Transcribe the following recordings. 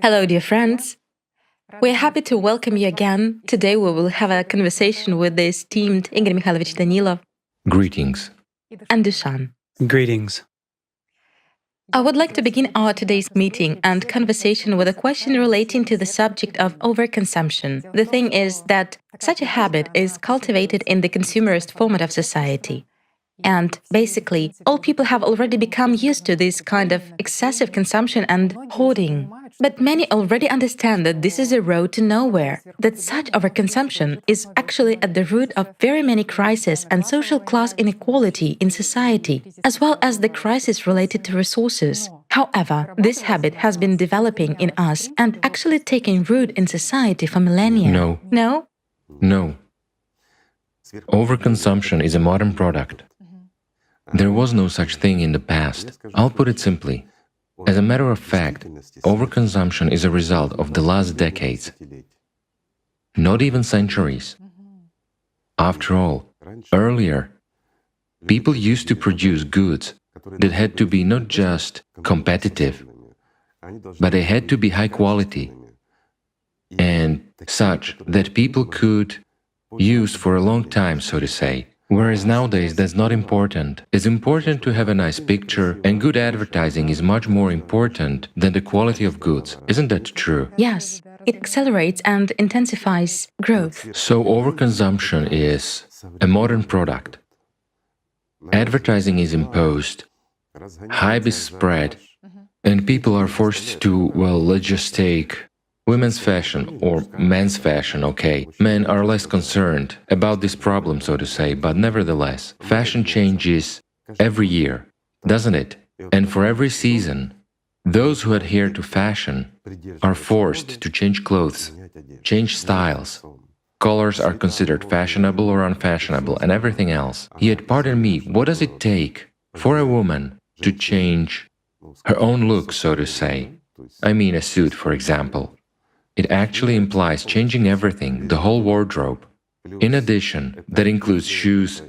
Hello, dear friends. We're happy to welcome you again. Today we will have a conversation with the esteemed Igor Mikhailovich Danilov Greetings. and Dushan. Greetings. I would like to begin our today's meeting and conversation with a question relating to the subject of overconsumption. The thing is that such a habit is cultivated in the consumerist format of society. And basically, all people have already become used to this kind of excessive consumption and hoarding. But many already understand that this is a road to nowhere, that such overconsumption is actually at the root of very many crises and social class inequality in society, as well as the crisis related to resources. However, this habit has been developing in us and actually taking root in society for millennia. No. No? No. Overconsumption is a modern product. There was no such thing in the past. I'll put it simply. As a matter of fact, overconsumption is a result of the last decades, not even centuries. After all, earlier, people used to produce goods that had to be not just competitive, but they had to be high quality and such that people could use for a long time, so to say. Whereas nowadays that's not important. It's important to have a nice picture, and good advertising is much more important than the quality of goods. Isn't that true? Yes, it accelerates and intensifies growth. So overconsumption is a modern product. Advertising is imposed, hype is spread, and people are forced to, well, let's just take women's fashion or men's fashion, okay. Men are less concerned about this problem, so to say, but nevertheless, fashion changes every year, doesn't it? And for every season, those who adhere to fashion are forced to change clothes, change styles. Colors are considered fashionable or unfashionable and everything else. Yet, pardon me, what does it take for a woman to change her own look, so to say? I mean a suit, for example. It actually implies changing everything, the whole wardrobe. In addition, that includes shoes,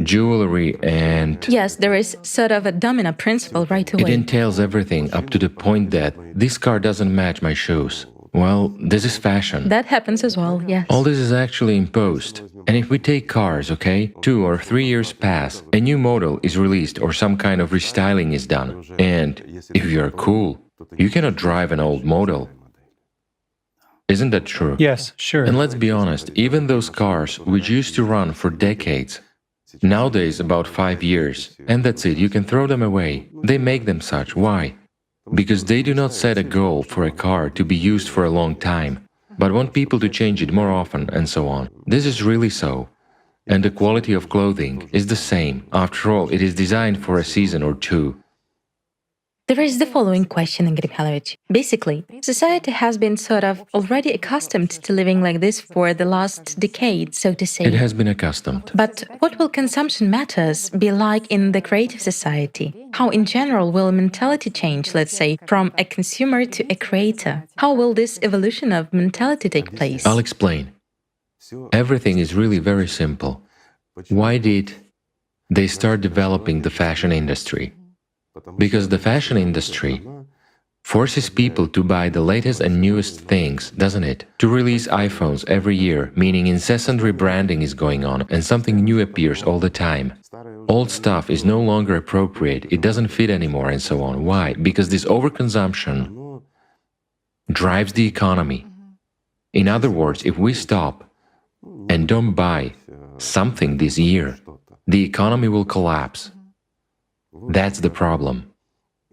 jewelry and… Yes, there is sort of a domino principle right away. It entails everything up to the point that this car doesn't match my shoes. Well, this is fashion. That happens as well, yes. All this is actually imposed. And if we take cars, okay, 2 or 3 years pass, a new model is released or some kind of restyling is done. And if you're cool, you cannot drive an old model. Isn't that true? Yes, sure. And let's be honest, even those cars which used to run for decades, nowadays about 5 years, and that's it, you can throw them away. They make them such. Why? Because they do not set a goal for a car to be used for a long time, but want people to change it more often and so on. This is really so. And the quality of clothing is the same. After all, it is designed for a season or two. There is the following question, Igor Mikhailovich. Basically, society has been sort of already accustomed to living like this for the last decade, so to say. It has been accustomed. But what will consumption matters be like in the creative society? How in general will mentality change, let's say, from a consumer to a creator? How will this evolution of mentality take place? I'll explain. Everything is really very simple. Why did they start developing the fashion industry? Because the fashion industry forces people to buy the latest and newest things, doesn't it? To release iPhones every year, meaning incessant rebranding is going on and something new appears all the time. Old stuff is no longer appropriate, it doesn't fit anymore and so on. Why? Because this overconsumption drives the economy. In other words, if we stop and don't buy something this year, the economy will collapse. That's the problem.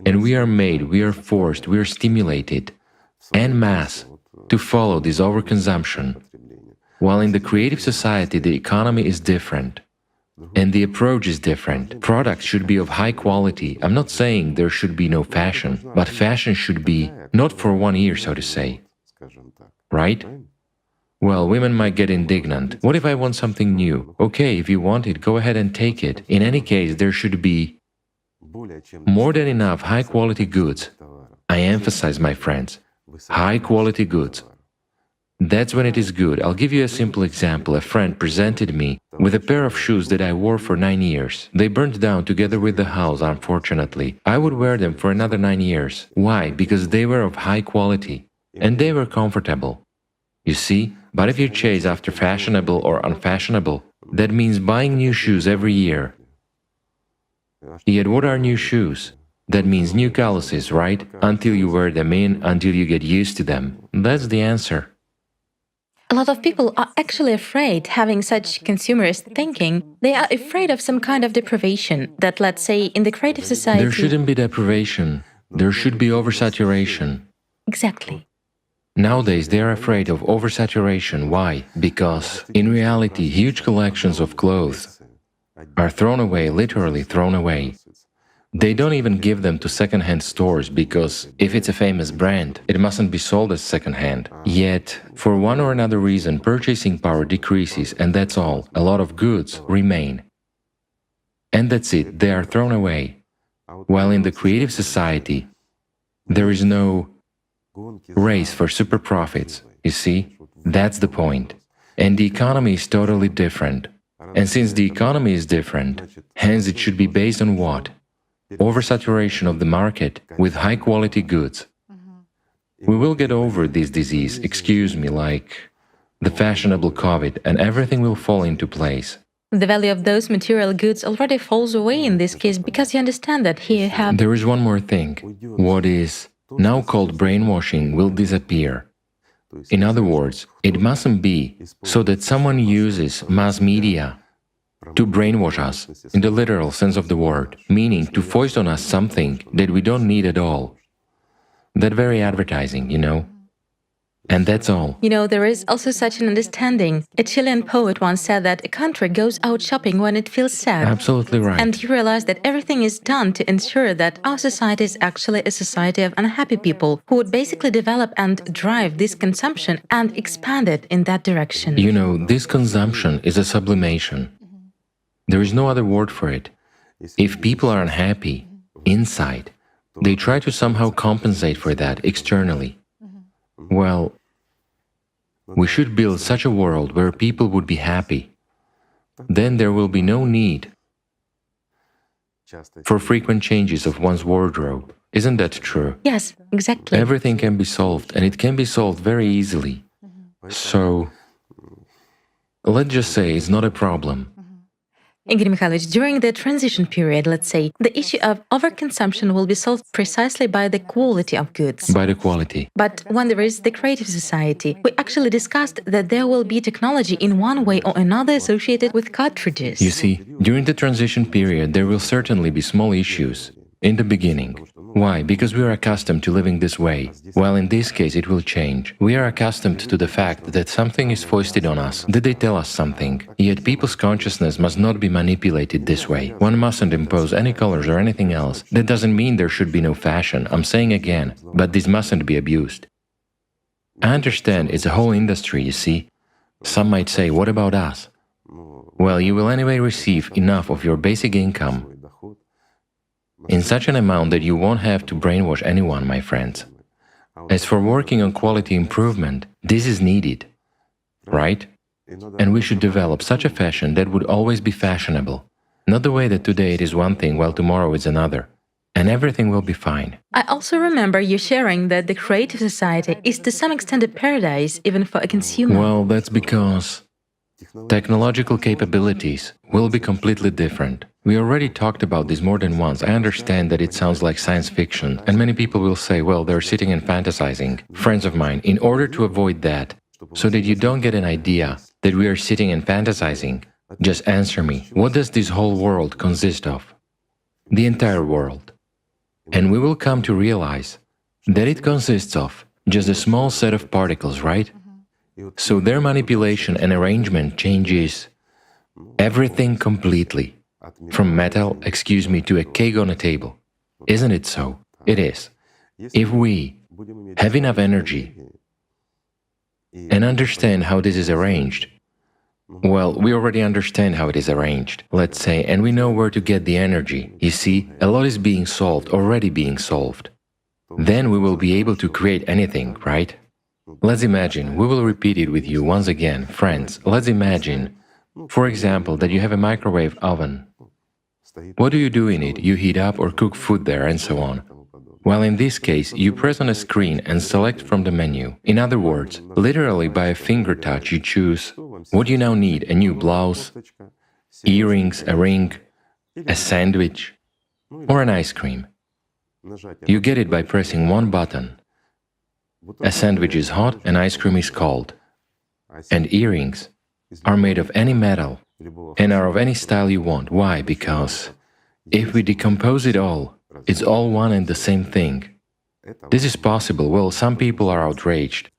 And we are forced, we are stimulated en masse to follow this overconsumption. While in the creative society, the economy is different and the approach is different. Products should be of high quality. I'm not saying there should be no fashion, but fashion should be not for 1 year, so to say. Right? Well, women might get indignant. What if I want something new? Okay, if you want it, go ahead and take it. In any case, there should be more than enough high-quality goods. I emphasize, my friends, high-quality goods. That's when it is good. I'll give you a simple example. A friend presented me with a pair of shoes that I wore for 9 years. They burned down together with the house, unfortunately. I would wear them for another 9 years. Why? Because they were of high quality and they were comfortable. You see? But if you chase after fashionable or unfashionable, that means buying new shoes every year. Yet what are new shoes? That means new calluses, right? Until you wear them in, until you get used to them. That's the answer. A lot of people are actually afraid having such consumerist thinking. They are afraid of some kind of deprivation that, let's say, in the creative society... There shouldn't be deprivation. There should be oversaturation. Exactly. Nowadays, they are afraid of oversaturation. Why? Because, in reality, huge collections of clothes are thrown away, literally thrown away. They don't even give them to second-hand stores because if it's a famous brand, it mustn't be sold as second-hand. Yet, for one or another reason, purchasing power decreases and that's all. A lot of goods remain. And that's it, they are thrown away. While in the creative society, there is no race for super profits, you see? That's the point. And the economy is totally different. And since the economy is different, hence it should be based on what? Oversaturation of the market with high-quality goods. We will get over this disease, excuse me, like the fashionable COVID, and everything will fall into place. The value of those material goods already falls away in this case because you understand that here you have... There is one more thing. What is now called brainwashing will disappear. In other words, it mustn't be so that someone uses mass media to brainwash us, in the literal sense of the word, meaning to foist on us something that we don't need at all. That very advertising, you know? And that's all. You know, there is also such an understanding. A Chilean poet once said that a country goes out shopping when it feels sad. Absolutely right. And you realize that everything is done to ensure that our society is actually a society of unhappy people who would basically develop and drive this consumption and expand it in that direction. You know, this consumption is a sublimation. There is no other word for it. If people are unhappy inside, they try to somehow compensate for that externally. Well, we should build such a world where people would be happy. Then there will be no need for frequent changes of one's wardrobe. Isn't that true? Yes, exactly. Everything can be solved, and it can be solved very easily. So, let's just say it's not a problem. Igor Mikhailovich, during the transition period, let's say, the issue of overconsumption will be solved precisely by the quality of goods. By the quality. But when there is the creative society, we actually discussed that there will be technology in one way or another associated with cartridges. You see, during the transition period, there will certainly be small issues in the beginning. Why? Because we are accustomed to living this way. While in this case it will change. We are accustomed to the fact that something is foisted on us, that they tell us something. Yet people's consciousness must not be manipulated this way. One mustn't impose any colors or anything else. That doesn't mean there should be no fashion, I'm saying again, but this mustn't be abused. I understand it's a whole industry, you see. Some might say, what about us? Well, you will anyway receive enough of your basic income in such an amount that you won't have to brainwash anyone, my friends. As for working on quality improvement, this is needed, right? And we should develop such a fashion that would always be fashionable. Not the way that today it is one thing while tomorrow it's another. And everything will be fine. I also remember you sharing that the creative society is to some extent a paradise even for a consumer. Well, that's because technological capabilities will be completely different. We already talked about this more than once. I understand that it sounds like science fiction, and many people will say, well, they're sitting and fantasizing. Friends of mine, in order to avoid that, so that you don't get an idea that we are sitting and fantasizing, just answer me, what does this whole world consist of? The entire world. And we will come to realize that it consists of just a small set of particles, right? So their manipulation and arrangement changes everything completely. From metal, to a cake on a table. Isn't it so? It is. If we have enough energy and understand how this is arranged, well, we already understand how it is arranged, let's say, and we know where to get the energy. You see, a lot is being solved, already being solved. Then we will be able to create anything, right? Let's imagine, we will repeat it with you once again. Friends, let's imagine, for example, that you have a microwave oven. What do you do in it? You heat up or cook food there and so on. Well, in this case, you press on a screen and select from the menu. In other words, literally by a finger touch you choose what you now need: a new blouse, earrings, a ring, a sandwich, or an ice cream. You get it by pressing one button. A sandwich is hot, an ice cream is cold. And earrings are made of any metal and are of any style you want. Why? Because if we decompose it all, it's all one and the same thing. This is possible. Well, some people are outraged.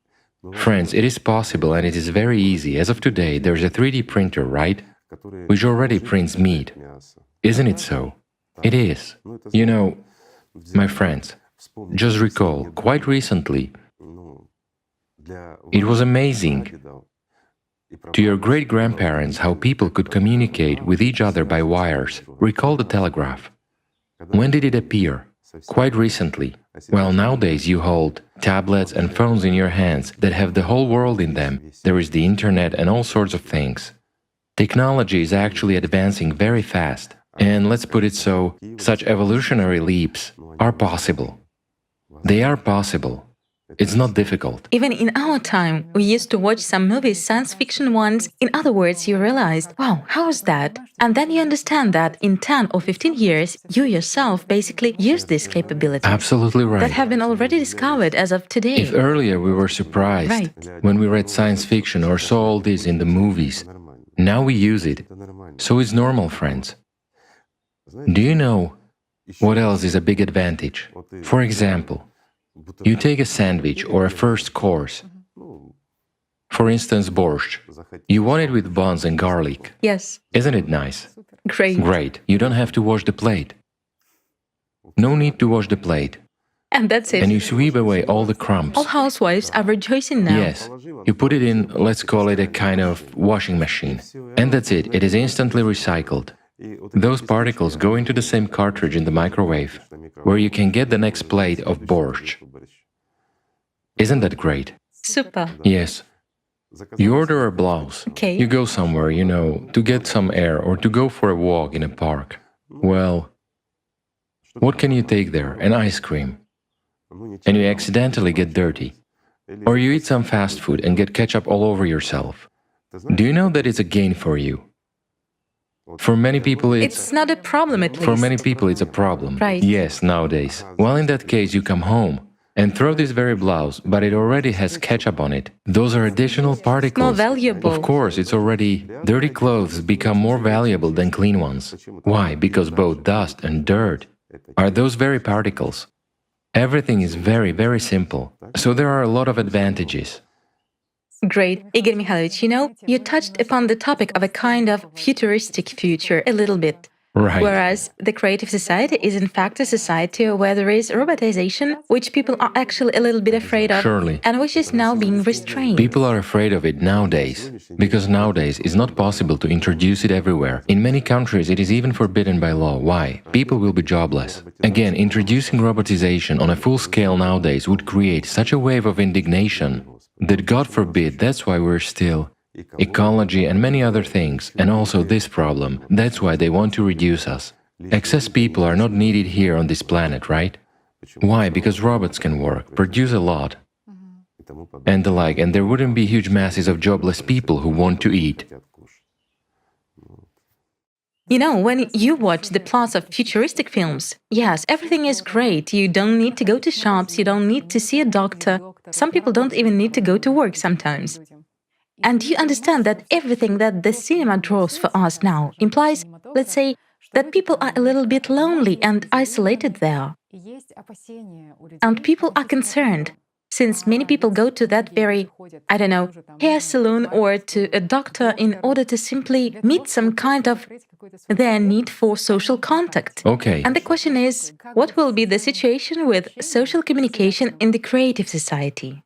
Friends, it is possible and it is very easy. As of today, there's a 3D printer, right? Which already prints meat. Isn't it so? It is. You know, my friends, just recall, quite recently, it was amazing to your great-grandparents how people could communicate with each other by wires. Recall the telegraph. When did it appear? Quite recently. Well, nowadays you hold tablets and phones in your hands that have the whole world in them. There is the internet and all sorts of things. Technology is actually advancing very fast. And let's put it so, such evolutionary leaps are possible. They are possible. It's not difficult. Even in our time, we used to watch some movies, science fiction ones. In other words, you realized, wow, how is that? And then you understand that in 10 or 15 years, you yourself basically use these capabilities. Absolutely right. That have been already discovered as of today. If earlier we were surprised when we read science fiction or saw all this in the movies, now we use it. So it's normal, friends. Do you know what else is a big advantage? For example, you take a sandwich or a first course, for instance, borscht. You want it with buns and garlic. Yes. Isn't it nice? Great. Great. You don't have to wash the plate. No need to wash the plate. And that's it. And you sweep away all the crumbs. All housewives are rejoicing now. Yes. You put it in, let's call it a kind of washing machine. And that's it. It is instantly recycled. Those particles go into the same cartridge in the microwave, where you can get the next plate of borscht. Isn't that great? Super. Yes. You order a blouse. Okay. You go somewhere, you know, to get some air or to go for a walk in a park. Well, what can you take there? An ice cream. And you accidentally get dirty. Or you eat some fast food and get ketchup all over yourself. Do you know that it's a gain for you? For many people, It's not a problem, at least. For many people, it's a problem. Right. Yes, nowadays. Well, in that case, you come home and throw this very blouse, but it already has ketchup on it. Those are additional particles. More valuable. Of course, it's already... Dirty clothes become more valuable than clean ones. Why? Because both dust and dirt are those very particles. Everything is very, very simple. So there are a lot of advantages. Great. Igor Mikhailovich, you know, you touched upon the topic of a kind of futuristic future a little bit. Right. Whereas the creative society is in fact a society where there is robotization, which people are actually a little bit afraid of, Surely. and which is now being restrained. People are afraid of it nowadays, because nowadays it's not possible to introduce it everywhere. In many countries it is even forbidden by law. Why? People will be jobless. Again, introducing robotization on a full scale nowadays would create such a wave of indignation that, God forbid, that's why we're still... Ecology and many other things, and also this problem, that's why they want to reduce us. Excess people are not needed here on this planet, right? Why? Because robots can work, produce a lot, and the like, and there wouldn't be huge masses of jobless people who want to eat. You know, when you watch the plots of futuristic films, yes, everything is great. You don't need to go to shops, you don't need to see a doctor. Some people don't even need to go to work sometimes. And you understand that everything that the cinema draws for us now implies, let's say, that people are a little bit lonely and isolated there. And people are concerned, since many people go to that very, I don't know, hair salon or to a doctor in order to simply meet some kind of their need for social contact. Okay. And the question is, what will be the situation with social communication in the creative society?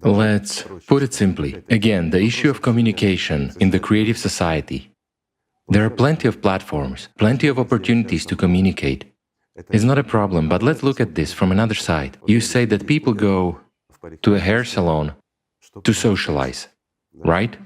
Let's put it simply. Again, the issue of communication in the creative society. There are plenty of platforms, plenty of opportunities to communicate. It's not a problem, but let's look at this from another side. You say that people go to a hair salon to socialize, right?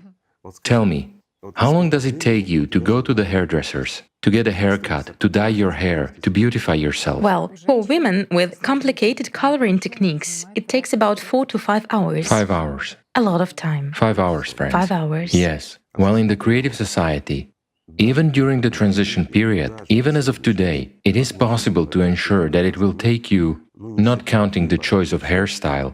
Tell me, how long does it take you to go to the hairdressers, to get a haircut, to dye your hair, to beautify yourself? Well, for women with complicated coloring techniques, it takes about 4 to 5 hours. 5 hours. A lot of time. 5 hours, friends. 5 hours. Yes. While in the creative society, even during the transition period, even as of today, it is possible to ensure that it will take you, not counting the choice of hairstyle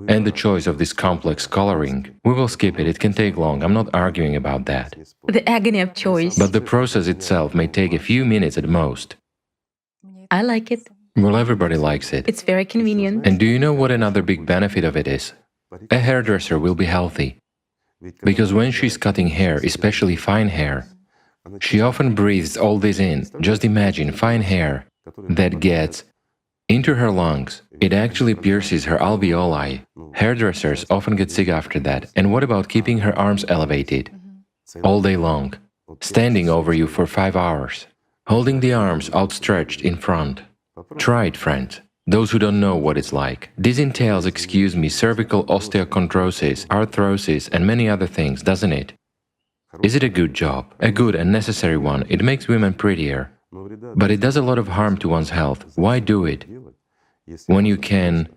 and the choice of this complex coloring. We will skip it, it can take long, I'm not arguing about that. The agony of choice. But the process itself may take a few minutes at most. I like it. Well, everybody likes it. It's very convenient. And do you know what another big benefit of it is? A hairdresser will be healthy. Because when she's cutting hair, especially fine hair, she often breathes all this in. Just imagine fine hair that gets into her lungs. It actually pierces her alveoli. Hairdressers often get sick after that. And what about keeping her arms elevated all day long, standing over you for 5 hours, holding the arms outstretched in front? Try it, friends. Those who don't know what it's like. This entails, excuse me, cervical osteochondrosis, arthrosis, and many other things, doesn't it? Is it a good job? A good and necessary one. It makes women prettier. But it does a lot of harm to one's health. Why do it? When you can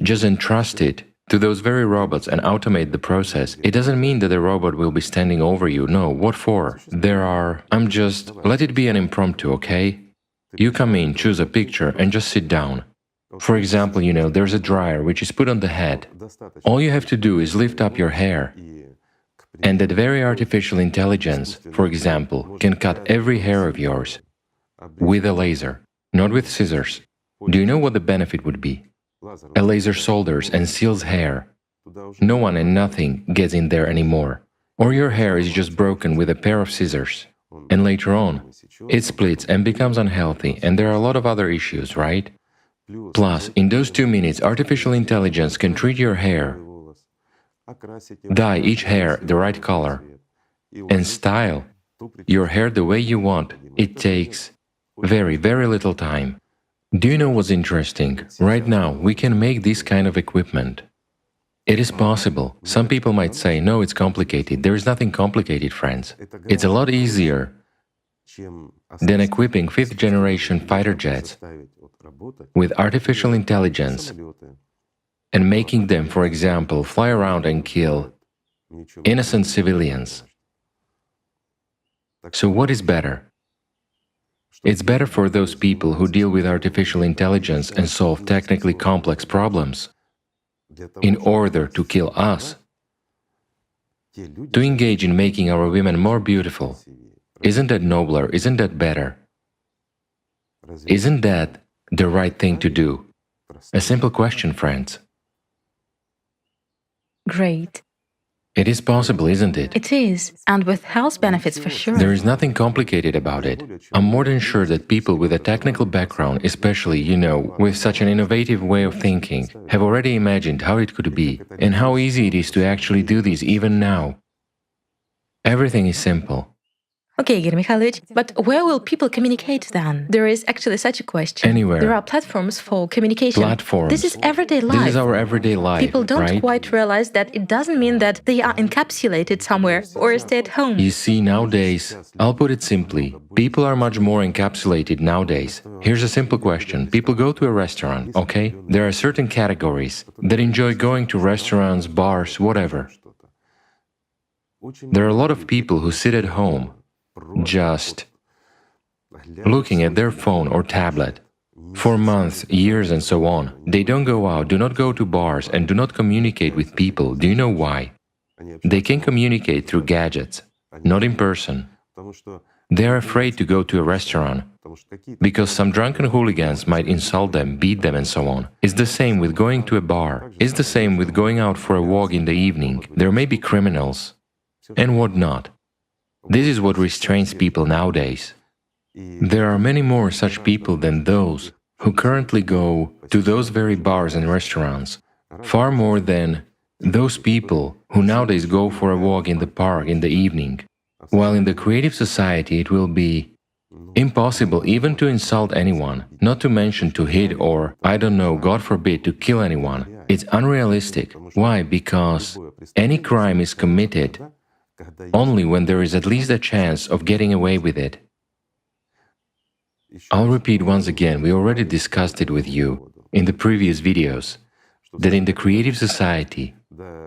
just entrust it to those very robots and automate the process, it doesn't mean that the robot will be standing over you. No, what for? Let it be an impromptu, okay? You come in, choose a picture, and just sit down. For example, there's a dryer which is put on the head. All you have to do is lift up your hair. And that very artificial intelligence, for example, can cut every hair of yours with a laser, not with scissors. Do you know what the benefit would be? A laser solders and seals hair. No one and nothing gets in there anymore. Or your hair is just broken with a pair of scissors. And later on, it splits and becomes unhealthy, and there are a lot of other issues, right? Plus, in those 2 minutes, artificial intelligence can treat your hair, dye each hair the right color, and style your hair the way you want. It takes very, very little time. Do you know what's interesting? Right now, we can make this kind of equipment. It is possible. Some people might say, no, it's complicated. There is nothing complicated, friends. It's a lot easier than equipping 5th-generation fighter jets with artificial intelligence and making them, for example, fly around and kill innocent civilians. So what is better? It's better for those people who deal with artificial intelligence and solve technically complex problems in order to kill us, to engage in making our women more beautiful. Isn't that nobler? Isn't that better? Isn't that the right thing to do? A simple question, friends. Great. It is possible, isn't it? It is, and with health benefits for sure. There is nothing complicated about it. I'm more than sure that people with a technical background, especially, with such an innovative way of thinking, have already imagined how it could be, and how easy it is to actually do this even now. Everything is simple. Okay, Igor Mikhailovich, but where will people communicate then? There is actually such a question. Anywhere. There are platforms for communication. Platforms. This is everyday life. This is our everyday life, People don't right? quite realize that it doesn't mean that they are encapsulated somewhere or stay at home. You see, nowadays, I'll put it simply, people are much more encapsulated nowadays. Here's a simple question. People go to a restaurant, okay? There are certain categories that enjoy going to restaurants, bars, whatever. There are a lot of people who sit at home, just looking at their phone or tablet for months, years, and so on. They don't go out, do not go to bars, and do not communicate with people. Do you know why? They can communicate through gadgets, not in person. They are afraid to go to a restaurant because some drunken hooligans might insult them, beat them, and so on. It's the same with going to a bar. It's the same with going out for a walk in the evening. There may be criminals and whatnot. This is what restrains people nowadays. There are many more such people than those who currently go to those very bars and restaurants, far more than those people who nowadays go for a walk in the park in the evening. While in the creative society it will be impossible even to insult anyone, not to mention to hit or, I don't know, God forbid, to kill anyone. It's unrealistic. Why? Because any crime is committed only when there is at least a chance of getting away with it. I'll repeat once again, we already discussed it with you in the previous videos, that in the creative society,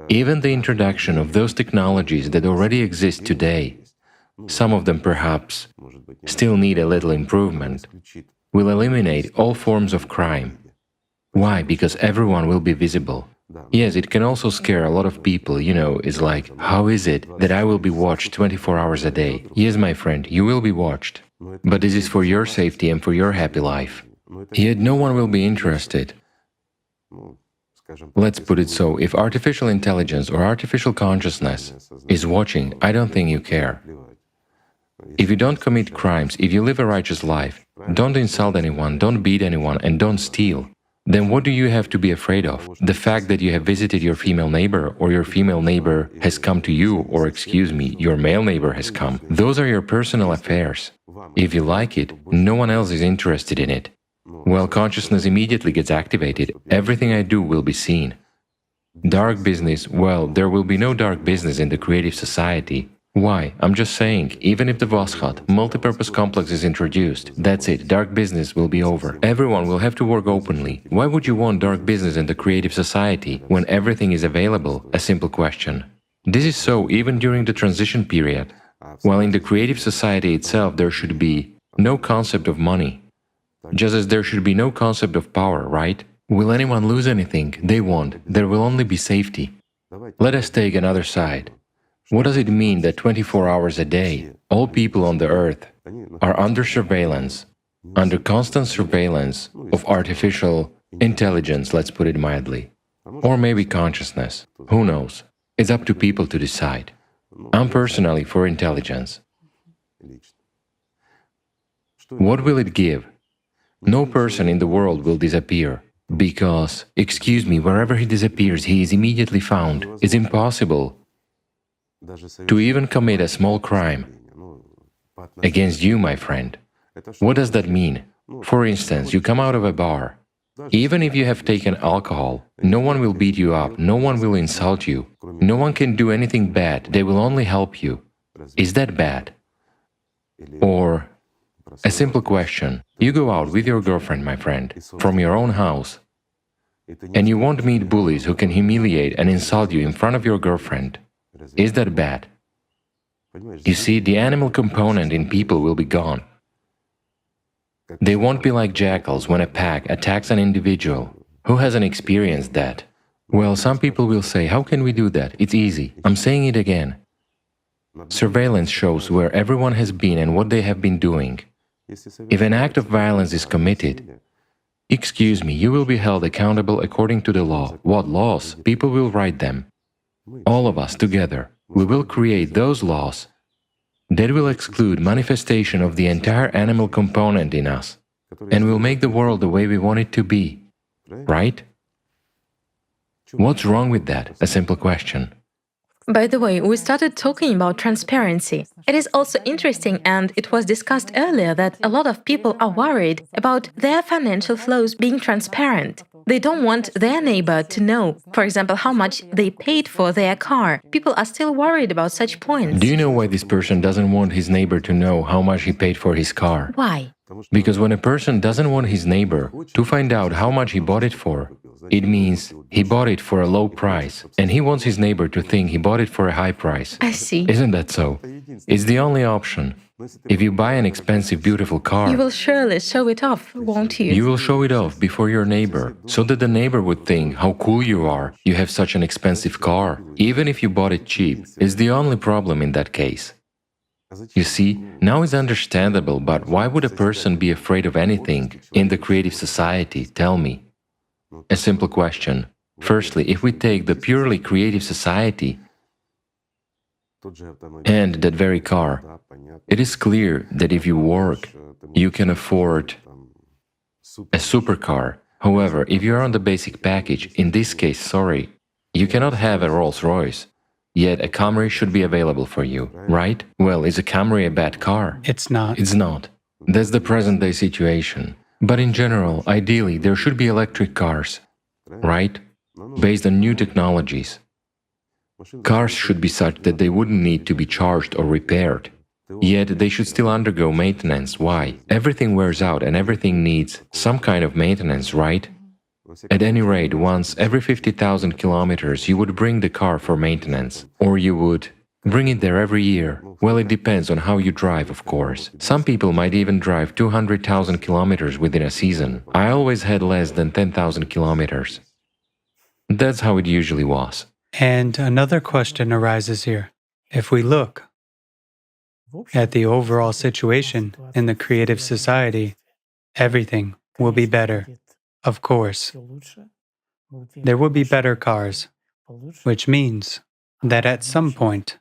even the introduction of those technologies that already exist today, some of them perhaps still need a little improvement, will eliminate all forms of crime. Why? Because everyone will be visible. Yes, it can also scare a lot of people, it's like, how is it that I will be watched 24 hours a day? Yes, my friend, you will be watched. But this is for your safety and for your happy life. Yet no one will be interested. Let's put it so, if artificial intelligence or artificial consciousness is watching, I don't think you care. If you don't commit crimes, if you live a righteous life, don't insult anyone, don't beat anyone, and don't steal, then what do you have to be afraid of? The fact that you have visited your female neighbor, or your female neighbor has come to you, or excuse me, your male neighbor has come, those are your personal affairs. If you like it, no one else is interested in it. Well, consciousness immediately gets activated, everything I do will be seen. Dark business, well, there will be no dark business in the creative society. Why? I'm just saying, even if the Voskhod multipurpose complex is introduced, that's it, dark business will be over. Everyone will have to work openly. Why would you want dark business in the creative society when everything is available? A simple question. This is so even during the transition period. While in the creative society itself there should be no concept of money, just as there should be no concept of power, right? Will anyone lose anything? They won't. There will only be safety. Let us take another side. What does it mean that 24 hours a day, all people on the earth are under surveillance, under constant surveillance of artificial intelligence, let's put it mildly, or maybe consciousness, who knows? It's up to people to decide. I'm personally for intelligence. What will it give? No person in the world will disappear, because, excuse me, wherever he disappears, he is immediately found. It's impossible to even commit a small crime against you, my friend. What does that mean? For instance, you come out of a bar. Even if you have taken alcohol, no one will beat you up, no one will insult you, no one can do anything bad, they will only help you. Is that bad? Or, a simple question, you go out with your girlfriend, my friend, from your own house, and you won't meet bullies who can humiliate and insult you in front of your girlfriend. Is that bad? You see, the animal component in people will be gone. They won't be like jackals when a pack attacks an individual. Who hasn't experienced that? Well, some people will say, how can we do that? It's easy. I'm saying it again. Surveillance shows where everyone has been and what they have been doing. If an act of violence is committed, excuse me, you will be held accountable according to the law. What laws? People will write them. All of us together, we will create those laws that will exclude manifestation of the entire animal component in us, and will make the world the way we want it to be, right? What's wrong with that? A simple question. By the way, we started talking about transparency. It is also interesting, and it was discussed earlier, that a lot of people are worried about their financial flows being transparent. They don't want their neighbor to know, for example, how much they paid for their car. People are still worried about such points. Do you know why this person doesn't want his neighbor to know how much he paid for his car? Why? Because when a person doesn't want his neighbor to find out how much he bought it for, it means he bought it for a low price, and he wants his neighbor to think he bought it for a high price. I see. Isn't that so? It's the only option. If you buy an expensive, beautiful car, You will surely show it off, won't you? you will show it off before your neighbor, so that the neighbor would think how cool you are, you have such an expensive car. Even if you bought it cheap, it's the only problem in that case. You see, now it's understandable, but why would a person be afraid of anything in the creative society? Tell me. A simple question. Firstly, if we take the purely creative society and that very car, it is clear that if you work, you can afford a supercar. However, if you are on the basic package, in this case, sorry, you cannot have a Rolls-Royce. Yet a Camry should be available for you, right? Well, is a Camry a bad car? It's not. It's not. That's the present-day situation. But in general, ideally, there should be electric cars, right? based on new technologies. Cars should be such that they wouldn't need to be charged or repaired. Yet they should still undergo maintenance. Why? Everything wears out and everything needs some kind of maintenance, right? At any rate, once every 50,000 kilometers you would bring the car for maintenance, or you would bring it there every year. Well, it depends on how you drive, of course. Some people might even drive 200,000 kilometers within a season. I always had less than 10,000 kilometers. That's how it usually was. And another question arises here. If we look at the overall situation in the creative society, everything will be better. Of course, there will be better cars, which means that at some point,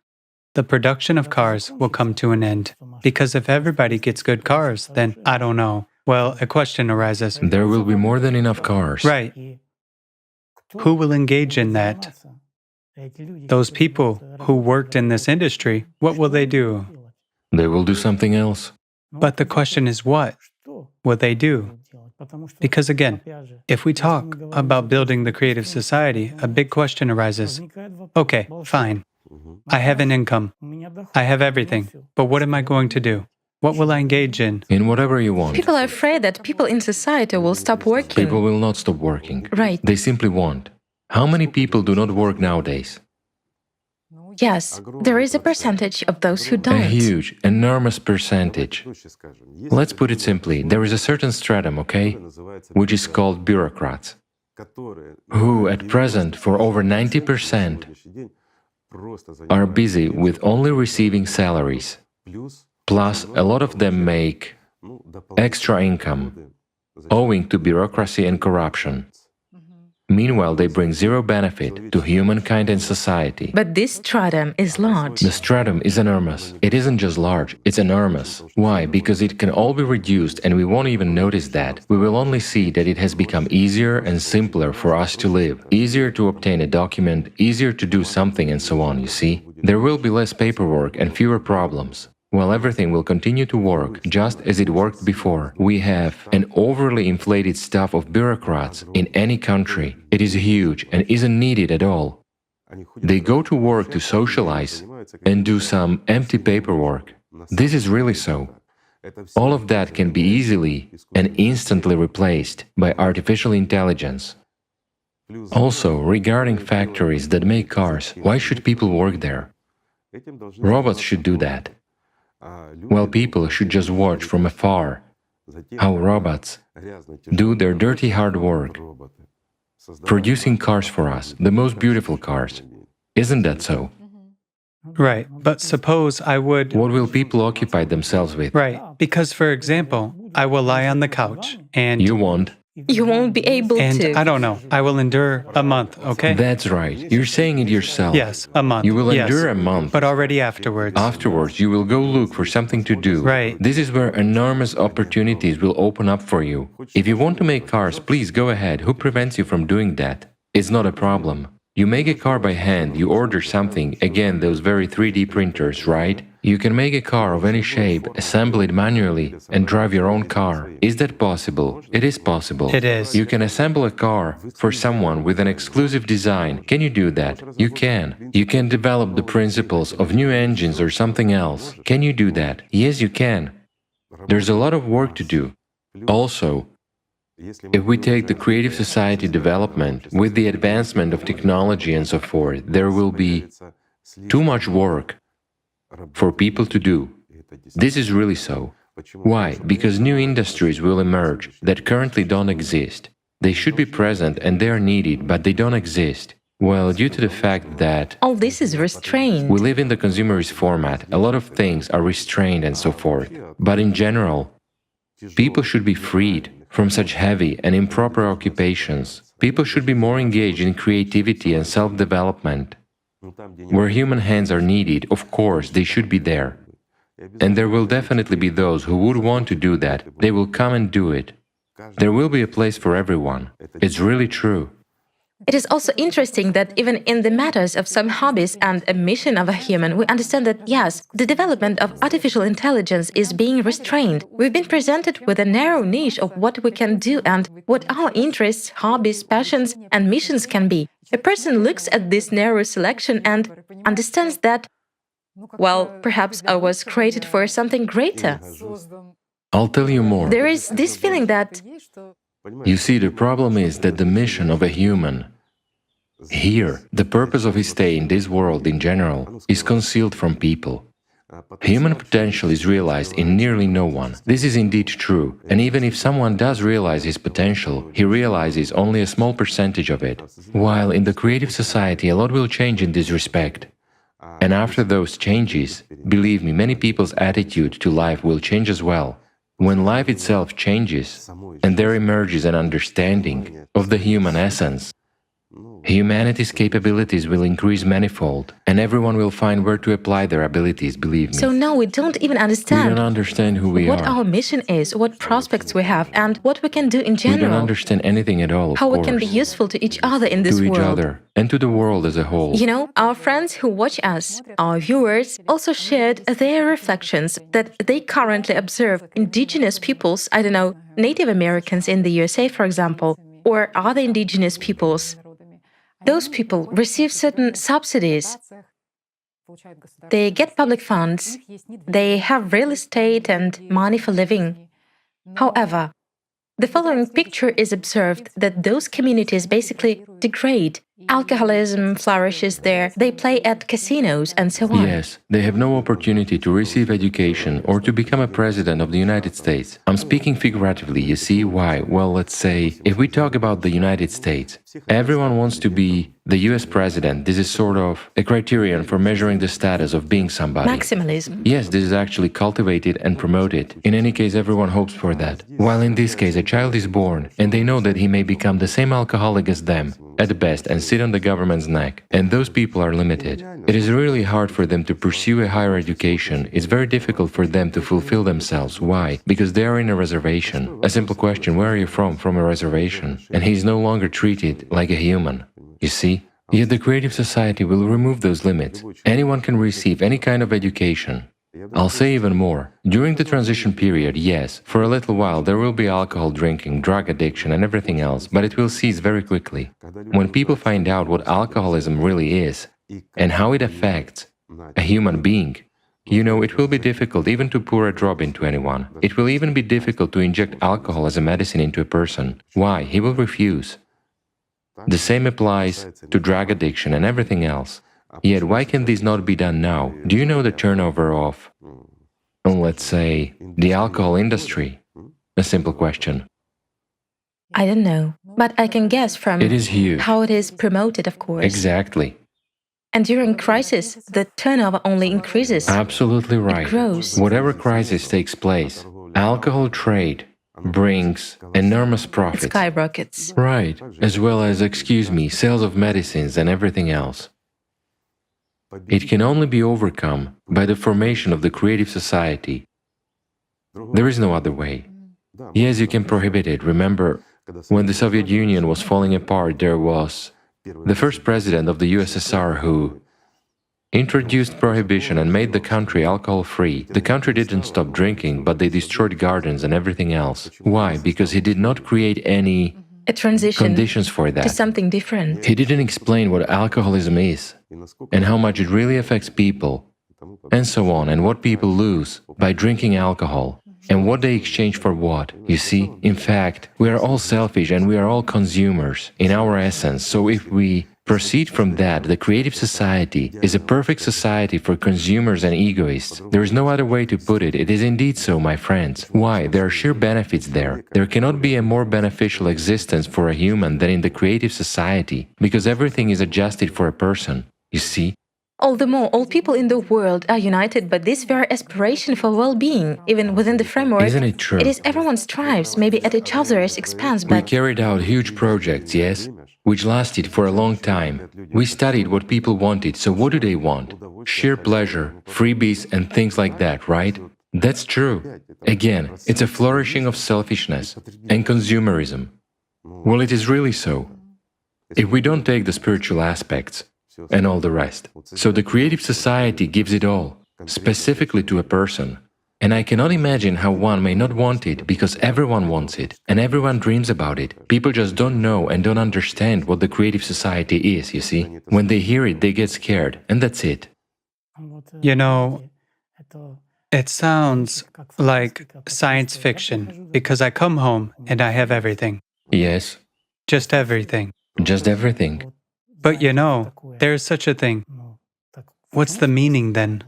the production of cars will come to an end. Because if everybody gets good cars, then I don't know. Well, a question arises. There will be more than enough cars. Right. Who will engage in that? Those people who worked in this industry, what will they do? They will do something else. But the question is, what will they do? Because again, if we talk about building the creative society, a big question arises. Okay, fine. I have an income. I have everything. But what am I going to do? What will I engage in? In whatever you want. People are afraid that people in society will stop working. People will not stop working. Right. They simply won't. How many people do not work nowadays? Yes, there is a percentage of those who A don't. huge, enormous percentage. Let's put it simply, there is a certain stratum, okay, which is called bureaucrats, who at present, for over 90%, are busy with only receiving salaries. Plus, a lot of them make extra income, owing to bureaucracy and corruption. Meanwhile, they bring zero benefit to humankind and society. But this stratum is large. The stratum is enormous. It isn't just large, it's enormous. Why? Because it can all be reduced and we won't even notice that. We will only see that it has become easier and simpler for us to live. Easier to obtain a document, easier to do something and so on, you see? There will be less paperwork and fewer problems. While everything will continue to work just as it worked before, we have an overly inflated staff of bureaucrats in any country. It is huge and isn't needed at all. They go to work to socialize and do some empty paperwork. This is really so. All of that can be easily and instantly replaced by artificial intelligence. Also, regarding factories that make cars, why should people work there? Robots should do that. Well, people should just watch from afar how robots do their dirty hard work, producing cars for us, the most beautiful cars. Isn't that so? Right, but suppose I would... What will people occupy themselves with? Right, because for example, I will lie on the couch and... You won't. You won't be able And to. I don't know, I will endure a month, okay? That's right. You're saying it yourself. Yes, a month. You will yes. endure a month. But already afterwards. Afterwards, you will go look for something to do. Right. This is where enormous opportunities will open up for you. If you want to make cars, please go ahead. Who prevents you from doing that? It's not a problem. You make a car by hand, you order something, again, those very 3D printers, right? You can make a car of any shape, assemble it manually, and drive your own car. Is that possible? It is possible. It is. You can assemble a car for someone with an exclusive design. Can you do that? You can. You can develop the principles of new engines or something else. Can you do that? Yes, you can. There's a lot of work to do. Also, if we take the creative society development with the advancement of technology and so forth, there will be too much work for people to do. This is really so. Why? Because new industries will emerge that currently don't exist. They should be present and they are needed, but they don't exist. Well, due to the fact that All this is restrained. we live in the consumerist format, a lot of things are restrained and so forth. But in general, people should be freed from such heavy and improper occupations. People should be more engaged in creativity and self-development. Where human hands are needed, of course, they should be there. And there will definitely be those who would want to do that. They will come and do it. There will be a place for everyone. It's really true. It is also interesting that even in the matters of some hobbies and a mission of a human, we understand that, yes, the development of artificial intelligence is being restrained. We've been presented with a narrow niche of what we can do and what our interests, hobbies, passions, and missions can be. A person looks at this narrow selection and understands that, well, perhaps I was created for something greater. I'll tell you more. There is this feeling that You see, the problem is that the mission of a human here, the purpose of his stay in this world in general, is concealed from people. Human potential is realized in nearly no one. This is indeed true, and even if someone does realize his potential, he realizes only a small percentage of it. While in the creative society a lot will change in this respect. And after those changes, believe me, many people's attitude to life will change as well. When life itself changes, and there emerges an understanding of the human essence, humanity's capabilities will increase manifold, and everyone will find where to apply their abilities, believe me. so now we don't even We understand don't understand who we what are. our mission is, what prospects we have, and what we can do in We don't general, understand anything at all, of how we course, can be useful to each other in this to each world. other, and to the world as a whole. You know, our friends who watch us, our viewers, also shared their reflections that they currently observe indigenous peoples, I don't know, Native Americans in the USA, for example, or other indigenous peoples. Those people receive certain subsidies. They get public funds, they have real estate and money for living. However, the following picture is observed that those communities basically degrade. Alcoholism flourishes there, they play at casinos and so on. Yes, they have no opportunity to receive education or to become a president of the United States. I'm speaking figuratively, you see why? Well, let's say, if we talk about the United States, everyone wants to be the US president. This is sort of a criterion for measuring the status of being somebody. Maximalism. Yes, this is actually cultivated and promoted. In any case, everyone hopes for that. While in this case, a child is born, and they know that he may become the same alcoholic as them, at the best, and sit on the government's neck. And those people are limited. It is really hard for them to pursue a higher education. It's very difficult for them to fulfill themselves. Why? Because they are in a reservation. A simple question, where are you from? From a reservation. And he is no longer treated like a human. You see? Yet the creative society will remove those limits. Anyone can receive any kind of education. I'll say even more. During the transition period, yes, for a little while there will be alcohol drinking, drug addiction and everything else, but it will cease very quickly. When people find out what alcoholism really is and how it affects a human being, you know, it will be difficult even to pour a drop into anyone. It will even be difficult to inject alcohol as a medicine into a person. Why? He will refuse. The same applies to drug addiction and everything else. Yet why can this not be done now? Do you know the turnover of, let's say, the alcohol industry? A simple question. I don't know, but I can guess from It is huge. how it is promoted, of course. Exactly. And during crisis, the turnover only increases. Absolutely right. grows. Whatever crisis takes place, alcohol trade brings enormous It profits. skyrockets. Right, as well as, excuse me, sales of medicines and everything else. It can only be overcome by the formation of the creative society. There is no other way. Yes, you can prohibit it. Remember, when the Soviet Union was falling apart, there was the first president of the USSR who introduced prohibition and made the country alcohol-free. The country didn't stop drinking, but they destroyed gardens and everything else. Why? Because he did not create any A transition conditions for to that. something different. He didn't explain what alcoholism is, and how much it really affects people, and so on, and what people lose by drinking alcohol, and what they exchange for what. You see, in fact, we are all selfish and we are all consumers in our essence, so if we proceed from that, the creative society is a perfect society for consumers and egoists. There is no other way to put it. It is indeed so, my friends. Why? There are sheer benefits there. There cannot be a more beneficial existence for a human than in the creative society, because everything is adjusted for a person. You see? All the more, all people in the world are united by this very aspiration for well-being, even within the framework. Isn't it true? It is everyone strives, maybe at each other's expense, We but carried out huge projects, yes, which lasted for a long time. We studied what people wanted, so what do they want? Sheer pleasure, freebies and things like that, right? That's true. Again, it's a flourishing of selfishness and consumerism. Well, it is really so. if we don't take the spiritual aspects and all the rest. So the creative society gives it all, specifically to a person. And I cannot imagine how one may not want it, because everyone wants it, and everyone dreams about it. People just don't know and don't understand what the creative society is, you see? When they hear it, they get scared, and that's it. You know, it sounds like science fiction, because I come home and I have everything. Yes, Just everything. just everything. But you know, there's such a thing. What's the meaning then?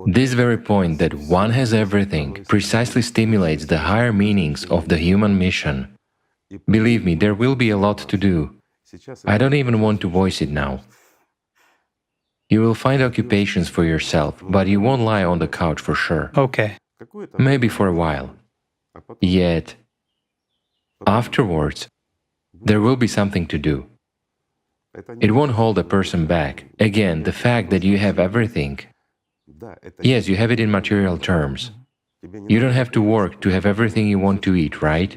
This very point that one has everything precisely stimulates the higher meanings of the human mission. Believe me, there will be a lot to do. I don't even want to voice it now. You will find occupations for yourself, but you won't lie on the couch for sure. Okay. Maybe for a while. Yet, afterwards, there will be something to do. It won't hold a person back. Again, the fact that you have everything. Yes, you have it in material terms. You don't have to work to have everything you want to eat, right?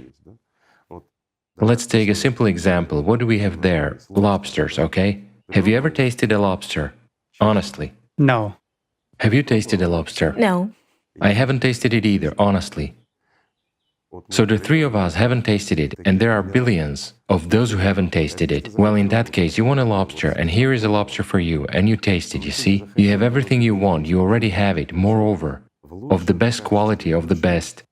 Let's take a simple example. What do we have there? Lobsters, okay? Have you ever tasted a lobster? Honestly. No. Have you tasted a lobster? No. I haven't tasted it either, honestly. So the three of us haven't tasted it, and there are billions of those who haven't tasted it. Well, in that case, you want a lobster, and here is a lobster for you, and you taste it, you see? You have everything you want, you already have it, moreover, of the best quality, of the best,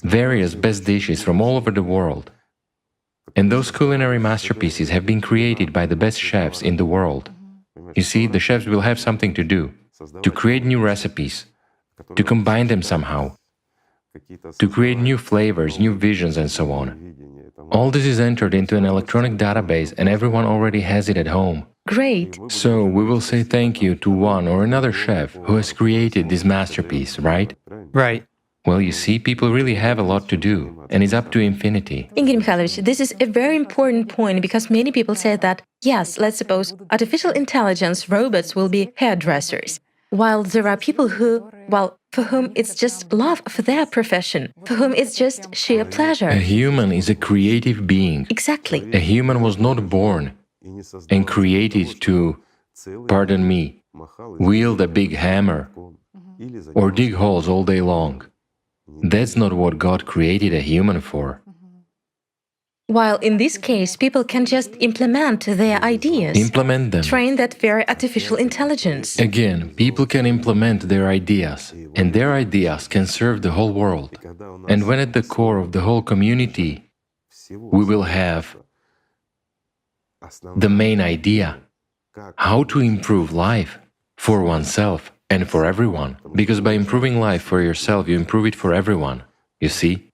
various best dishes from all over the world. And those culinary masterpieces have been created by the best chefs in the world. You see, the chefs will have something to do, to create new recipes, to combine them somehow, to create new flavors, new visions, and so on. All this is entered into an electronic database, and everyone already has it at home. Great. So we will say thank you to one or another chef who has created this masterpiece, right? Right. Well, you see, people really have a lot to do, and it's up to infinity. Igor Mikhailovich, this is a very important point, because many people say that, yes, let's suppose artificial intelligence robots will be hairdressers, while there are people who, well, for whom it's just love for their profession, for whom it's just sheer pleasure. A human is a creative being. Exactly. A human was not born and created to, pardon me, wield a big hammer or dig holes all day long. That's not what God created a human for. While in this case, people can just implement their ideas, Implement them. train that very artificial intelligence. Again, people can implement their ideas, and their ideas can serve the whole world. And when at the core of the whole community, we will have the main idea, how to improve life for oneself and for everyone. Because by improving life for yourself, you improve it for everyone, you see?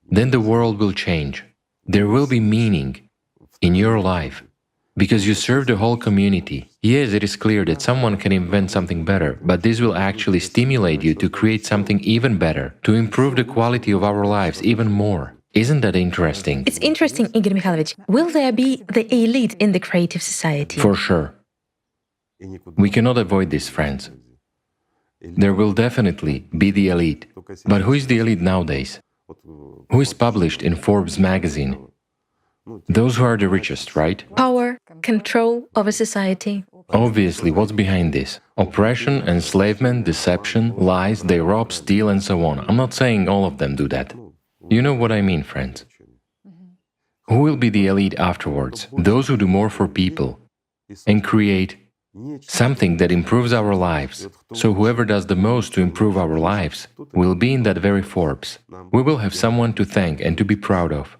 Then the world will change. There will be meaning in your life, because you serve the whole community. Yes, it is clear that someone can invent something better, but this will actually stimulate you to create something even better, to improve the quality of our lives even more. Isn't that interesting? It's interesting, Igor Mikhailovich. Will there be the elite in the creative society? For sure. We cannot avoid this, friends. There will definitely be the elite. But who is the elite nowadays? Who is published in Forbes magazine? Those who are the richest, right? Power, control over society. Obviously, what's behind this? Oppression, enslavement, deception, lies, they rob, steal, and so on. I'm not saying all of them do that. You know what I mean, friends. Who will be the elite afterwards? Those who do more for people and create something that improves our lives. So whoever does the most to improve our lives will be in that very Forbes. We will have someone to thank and to be proud of.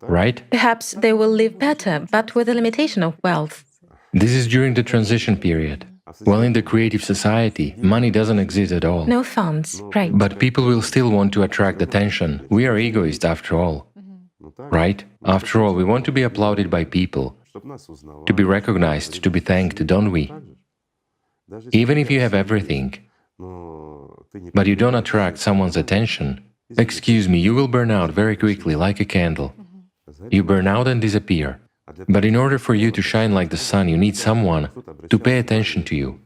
Right? Perhaps they will live better, but with a limitation of wealth. This is during the transition period. While in the creative society, money doesn't exist at all. No funds, right. But people will still want to attract attention. We are egoists after all. Right? After all, we want to be applauded by people, to be recognized, to be thanked, don't we? Even if you have everything, but you don't attract someone's attention, excuse me, you will burn out very quickly like a candle. You burn out and disappear. But in order for you to shine like the sun, you need someone to pay attention to you.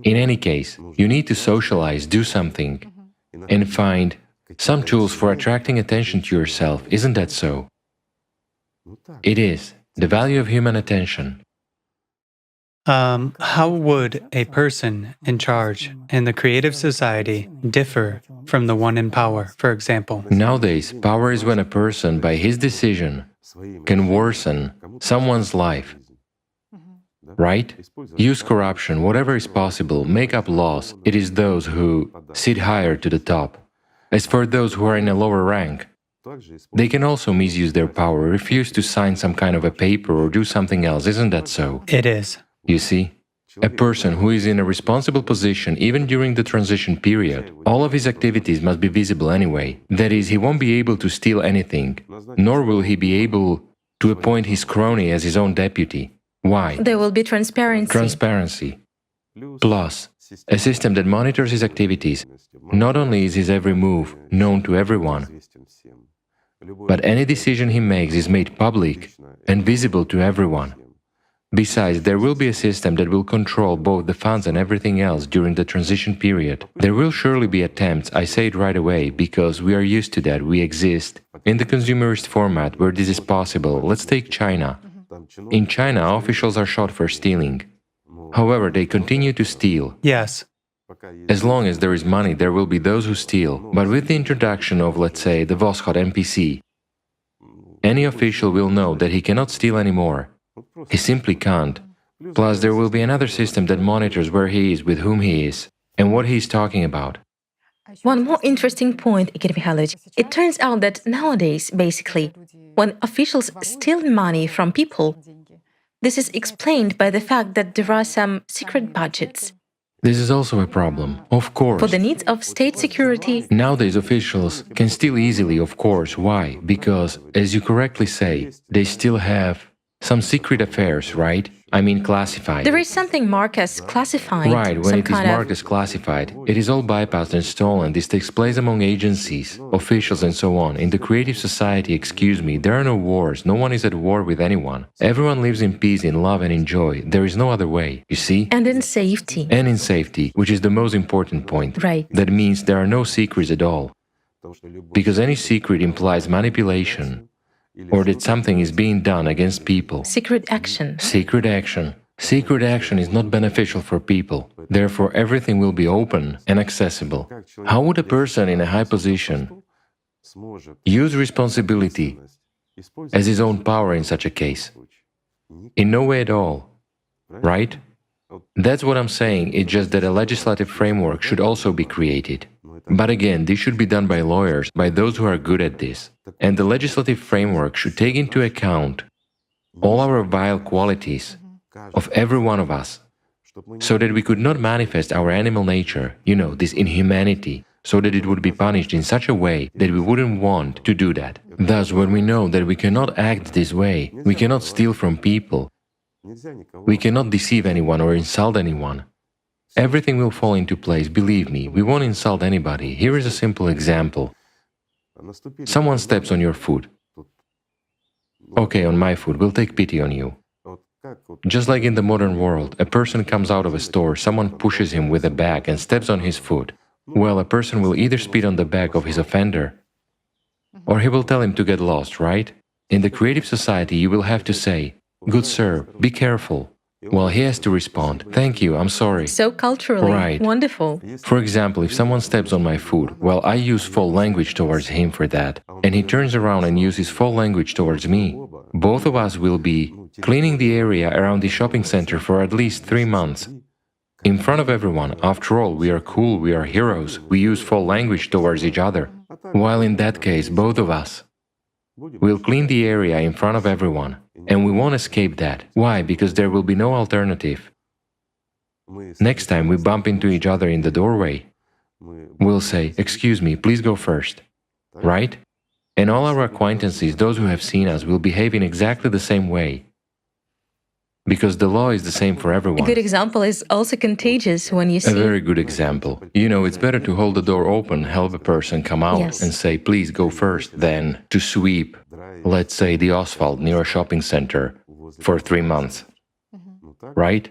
In any case, you need to socialize, do something, and find some tools for attracting attention to yourself. Isn't that so? It is. the value of human attention. How would a person in charge in the creative society differ from the one in power, for example? Nowadays, power is when a person, by his decision, can worsen someone's life, right? Use corruption, whatever is possible, make up laws. It is those who sit higher to the top. As for those who are in a lower rank, they can also misuse their power, refuse to sign some kind of a paper or do something else, isn't that so? It is. You see, a person who is in a responsible position even during the transition period, all of his activities must be visible anyway. That is, he won't be able to steal anything, nor will he be able to appoint his crony as his own deputy. Why? There will be transparency. Transparency. Plus, a system that monitors his activities. Not only is his every move known to everyone, but any decision he makes is made public and visible to everyone. Besides, there will be a system that will control both the funds and everything else during the transition period. There will surely be attempts, I say it right away, because we are used to that, we exist. In the consumerist format where this is possible, let's take China. In China, officials are shot for stealing. However, they continue to steal. Yes. As long as there is money, there will be those who steal. But with the introduction of, let's say, the Voshod NPC, any official will know that he cannot steal anymore. He simply can't. Plus, there will be another system that monitors where he is, with whom he is, and what he is talking about. One more interesting point, Igor Mikhailovich. It turns out that nowadays, basically, when officials steal money from people, this is explained by the fact that there are some secret budgets. This is also a problem, of course. For the needs of state security. Nowadays, officials can steal easily, of course. Why? Because, as you correctly say, they still have some secret affairs, right? I mean classified. There is something marked as classified. Right, when it is marked as classified, it is all bypassed and stolen. This takes place among agencies, officials and so on. In the creative society, excuse me, there are no wars, no one is at war with anyone. Everyone lives in peace, in love and in joy. There is no other way, you see? And in safety. And in safety, which is the most important point. Right. That means there are no secrets at all. Because any secret implies manipulation, or that something is being done against people. Secret action. Secret action. Secret action is not beneficial for people. Therefore, everything will be open and accessible. How would a person in a high position use responsibility as his own power in such a case? In no way at all, right? That's what I'm saying, it's just that a legislative framework should also be created. But again, this should be done by lawyers, by those who are good at this. And the legislative framework should take into account all our vile qualities of every one of us, so that we could not manifest our animal nature, you know, this inhumanity, so that it would be punished in such a way that we wouldn't want to do that. Thus, when we know that we cannot act this way, we cannot steal from people, we cannot deceive anyone or insult anyone, everything will fall into place, believe me, we won't insult anybody. Here is a simple example. Someone steps on your foot. Okay, on my foot, we'll take pity on you. Just like in the modern world, a person comes out of a store, someone pushes him with a bag and steps on his foot. Well, a person will either spit on the back of his offender, or he will tell him to get lost, right? In the creative society, you will have to say, "Good sir, be careful." Well, he has to respond, "Thank you, I'm sorry." So culturally, right. Wonderful. For example, if someone steps on my foot, well, I use foul language towards him for that, and he turns around and uses foul language towards me. Both of us will be cleaning the area around the shopping center for at least 3 months. In front of everyone, after all, we are cool, we are heroes, we use foul language towards each other. While in that case, both of us will clean the area in front of everyone. And we won't escape that. Why? Because there will be no alternative. Next time we bump into each other in the doorway, we'll say, "Excuse me, please go first." Right? And all our acquaintances, those who have seen us, will behave in exactly the same way. Because the law is the same for everyone. A good example is also contagious when you see... A very good example. You know, it's better to hold the door open, help a person come out Yes. and say, "Please go first," than to sweep, let's say, the asphalt near a shopping center for 3 months. Right?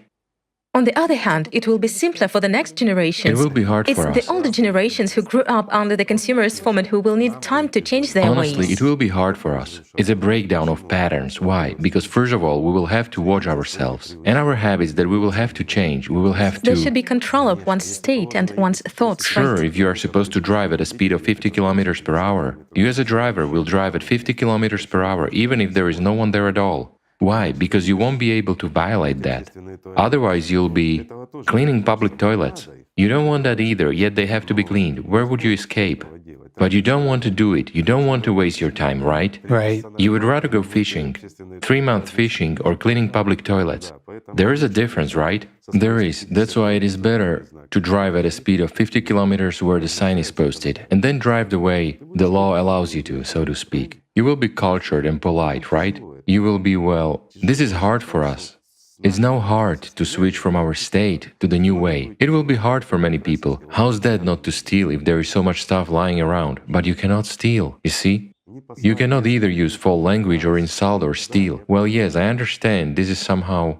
On the other hand, it will be simpler for the next generations. It will be hard It's for the us. older generations who grew up under the consumerist format who will need time to change their Honestly, ways. it will be hard for us. It's a breakdown of patterns. Why? Because first of all, we will have to watch ourselves and our habits that we will have to change. We will have to... There should be control of one's state and one's thoughts, Sure, right? if you are supposed to drive at a speed of 50 kilometers per hour, you as a driver will drive at 50 kilometers per hour even if there is no one there at all. Why? Because you won't be able to violate that. Otherwise, you'll be cleaning public toilets. You don't want that either, yet they have to be cleaned. Where would you escape? But you don't want to do it. You don't want to waste your time, right? Right. You would rather go fishing, 3-month fishing, or cleaning public toilets. There is a difference, right? There is. That's why it is better to drive at a speed of 50 kilometers where the sign is posted, and then drive the way the law allows you to, so to speak. You will be cultured and polite, right? You will be, well, this is hard for us. It's now hard to switch from our state to the new way. It will be hard for many people. How's that not to steal if there is so much stuff lying around? But you cannot steal, you see? You cannot either use foul language or insult or steal. Well, yes, I understand this is somehow...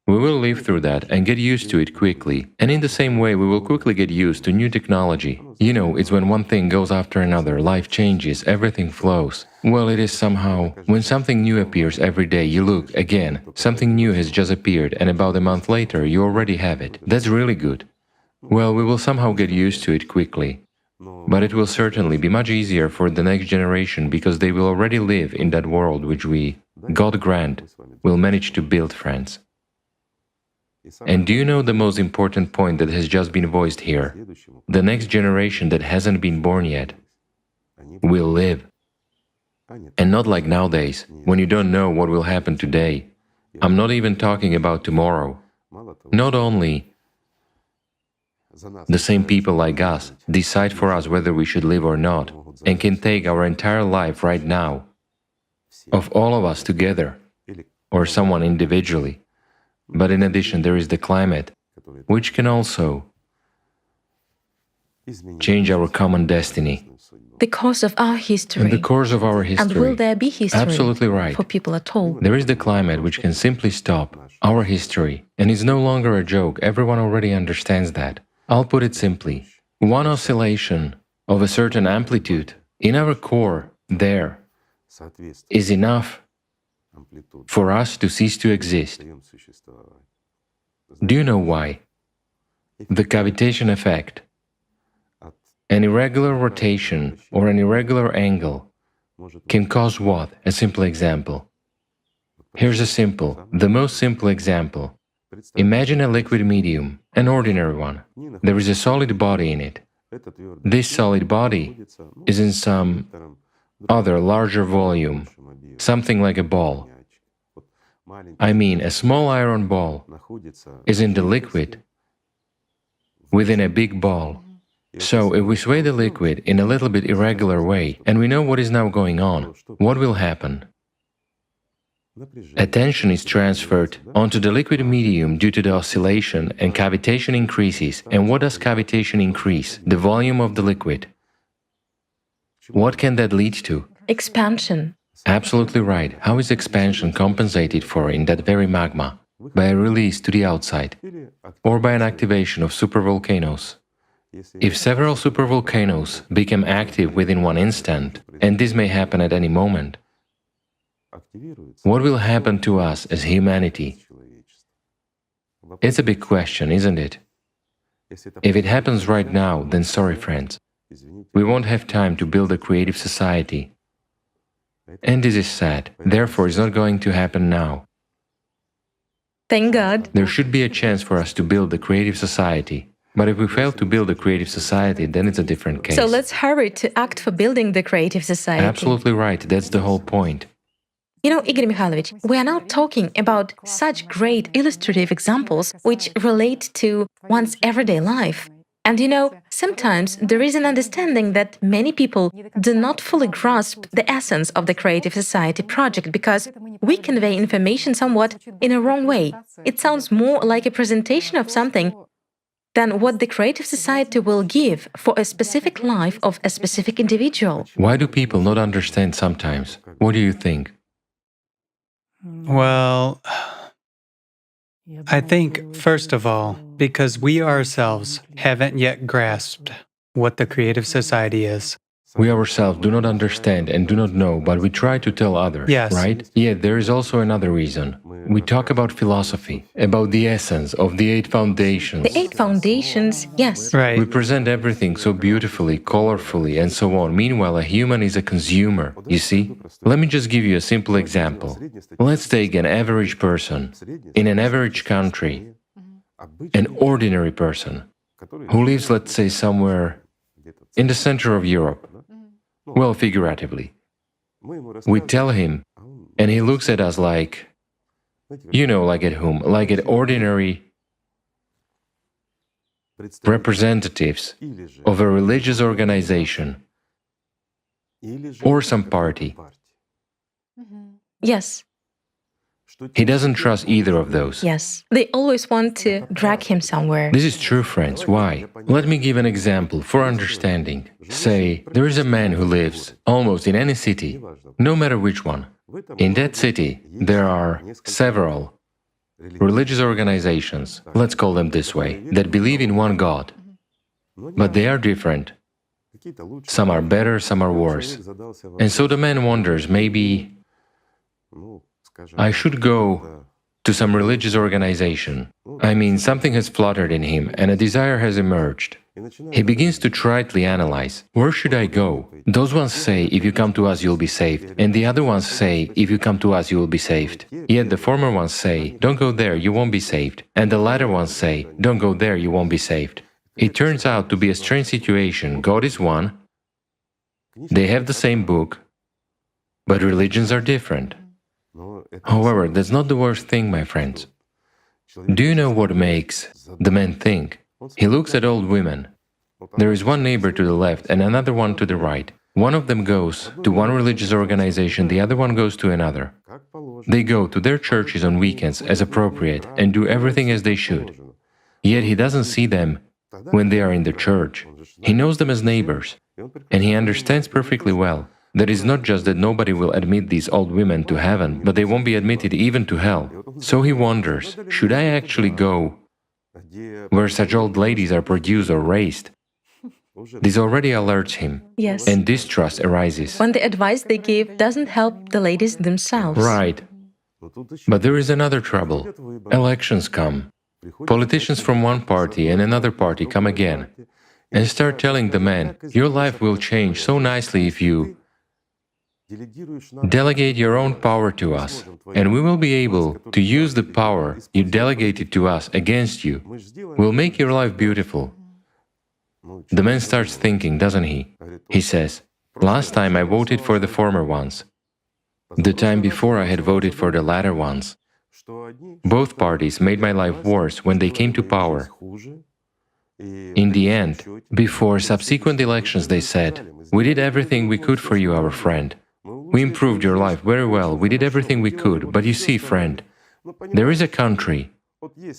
We will live through that and get used to it quickly. And in the same way, we will quickly get used to new technology. You know, it's when one thing goes after another, life changes, everything flows. Well, it is somehow, when something new appears every day, you look, again, something new has just appeared, and about a month later, you already have it. That's really good. Well, we will somehow get used to it quickly. But it will certainly be much easier for the next generation because they will already live in that world which we, God grant, will manage to build, friends. And do you know the most important point that has just been voiced here? The next generation that hasn't been born yet will live. And not like nowadays, when you don't know what will happen today. I'm not even talking about tomorrow. Not only the same people like us decide for us whether we should live or not, and can take our entire life right now, of all of us together, or someone individually. But in addition, there is the climate, which can also change our common destiny. The course of our history. In the course of our history. And will there be history Absolutely right. for people at all? There is the climate which can simply stop our history, and is no longer a joke. Everyone already understands that. I'll put it simply. One oscillation of a certain amplitude in our core there is enough for us to cease to exist. Do you know why? The cavitation effect, an irregular rotation or an irregular angle, can cause what? A simple example. Here's the most simple example. Imagine a liquid medium, an ordinary one. There is a solid body in it. This solid body is in some other larger volume, something like a ball. I mean, a small iron ball is in the liquid within a big ball. So if we sway the liquid in a little bit irregular way, and we know what is now going on, what will happen? Attention is transferred onto the liquid medium due to the oscillation, and cavitation increases. And what does cavitation increase? The volume of the liquid. What can that lead to? Expansion. Absolutely right. How is expansion compensated for in that very magma? By a release to the outside, or by an activation of supervolcanoes. If several supervolcanoes become active within one instant, and this may happen at any moment, what will happen to us as humanity? It's a big question, isn't it? If it happens right now, then sorry, friends. We won't have time to build a creative society. And this is sad. Therefore, it's not going to happen now. Thank God. There should be a chance for us to build a creative society. But if we fail to build a creative society, then it's a different case. So let's hurry to act for building the creative society. Absolutely right. That's the whole point. You know, Igor Mikhailovich, we are now talking about such great illustrative examples which relate to one's everyday life. And you know, sometimes there is an understanding that many people do not fully grasp the essence of the Creative Society project because we convey information somewhat in a wrong way. It sounds more like a presentation of something than what the Creative Society will give for a specific life of a specific individual. Why do people not understand sometimes? What do you think? Well, I think, first of all, because we ourselves haven't yet grasped what the creative society is. We ourselves do not understand and do not know, but we try to tell others, Yes. right? Yet there is also another reason. We talk about philosophy, about the essence of the 8 foundations. The 8 foundations, yes. Right. We present everything so beautifully, colorfully, and so on. Meanwhile, a human is a consumer, you see? Let me just give you a simple example. Let's take an average person in an average country, an ordinary person, who lives, let's say, somewhere in the center of Europe. Well, figuratively. We tell him, and he looks at us like, you know, like at whom? Like at ordinary representatives of a religious organization or some party. Yes, He doesn't trust either of those. yes. They always want to drag him somewhere. This is true, friends. Why? Let me give an example for understanding. Say, there is a man who lives almost in any city, no matter which one. In that city, there are several religious organizations, let's call them this way, that believe in one God. But they are different. Some are better, some are worse. And so the man wonders, maybe I should go to some religious organization. I mean, something has fluttered in him and a desire has emerged. He begins to tritely analyze, where should I go? Those ones say, if you come to us, you'll be saved. And the other ones say, if you come to us, you will be saved. Yet the former ones say, don't go there, you won't be saved. And the latter ones say, don't go there, you won't be saved. It turns out to be a strange situation. God is one, they have the same book, but religions are different. However, that's not the worst thing, my friends. Do you know what makes the man think? He looks at old women. There is one neighbor to the left and another one to the right. One of them goes to one religious organization, the other one goes to another. They go to their churches on weekends as appropriate and do everything as they should. Yet he doesn't see them when they are in the church. He knows them as neighbors, and he understands perfectly well that it's not just that nobody will admit these old women to heaven, but they won't be admitted even to hell. So he wonders, should I actually go where such old ladies are produced or raised? This already alerts him, Yes. and distrust arises. When the advice they give doesn't help the ladies themselves. Right. But there is another trouble. Elections come. Politicians from one party and another party come again and start telling the man, your life will change so nicely if you delegate your own power to us, and we will be able to use the power you delegated to us against you. We'll make your life beautiful. The man starts thinking, doesn't he? He says, last time I voted for the former ones. The time before I had voted for the latter ones. Both parties made my life worse when they came to power. In the end, before subsequent elections, they said, we did everything we could for you, our friend. We improved your life very well, we did everything we could, but you see, friend, there is a country,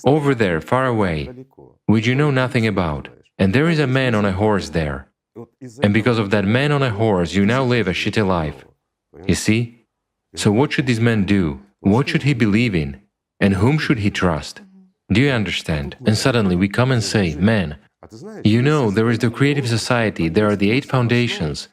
over there, far away, which you know nothing about, and there is a man on a horse there. And because of that man on a horse, you now live a shitty life. You see? So what should this man do? What should he believe in? And whom should he trust? Do you understand? And suddenly we come and say, man, you know, there is the creative society, there are the 8 foundations.